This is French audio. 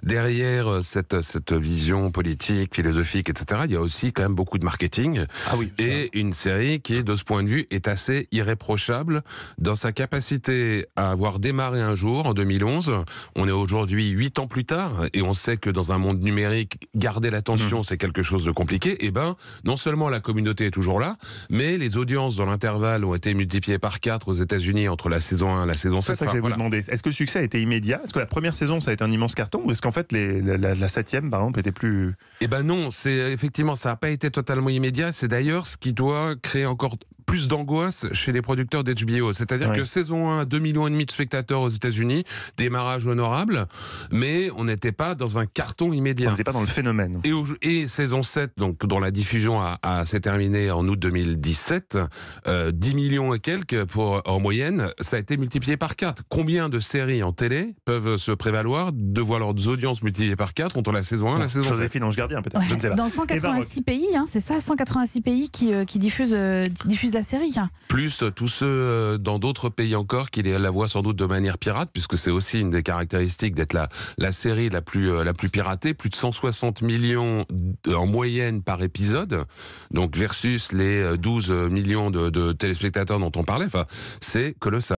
Derrière cette vision politique, philosophique, etc., il y a aussi quand même beaucoup de marketing. Ah oui. Et une série qui, de ce point de vue, est assez irréprochable dans sa capacité à avoir démarré un jour, en 2011. On est aujourd'hui 8 ans plus tard, et on sait que dans un monde numérique, garder l'attention, c'est quelque chose de compliqué. Et ben, non seulement la communauté est toujours là, mais les audiences dans l'intervalle ont été multipliées par 4 aux États-Unis entre la saison 1 et la saison 7. C'est ça que j'allais vous demander. Est-ce que le succès a été immédiat? Est-ce que la première saison, ça a été un immense carton? Ou est-ce qu'en fait, la septième, par exemple, était plus... Eh ben non, effectivement, ça n'a pas été totalement immédiat. C'est d'ailleurs ce qui doit créer encore plus d'angoisse chez les producteurs d'HBO. C'est-à-dire que saison 1, 2,5 millions de spectateurs aux États-Unis, démarrage honorable, mais on n'était pas dans un carton immédiat. On n'était pas dans le phénomène. Et saison 7, donc, dont la diffusion s'est terminée en août 2017, 10 millions et quelques en moyenne, ça a été multiplié par 4. Combien de séries en télé peuvent se prévaloir de voir leurs audiences multipliées par 4 entre la saison 1 et la saison 7? Joséphine Ange Gardien, peut-être, je ne sais pas. Dans 186 pays, c'est ça, 186 pays qui diffusent la série. Plus tous ceux dans d'autres pays encore qui la voient sans doute de manière pirate, puisque c'est aussi une des caractéristiques d'être la série la plus piratée, plus de 160 millions en moyenne par épisode, donc versus les 12 millions de téléspectateurs dont on parlait. Enfin, c'est colossal.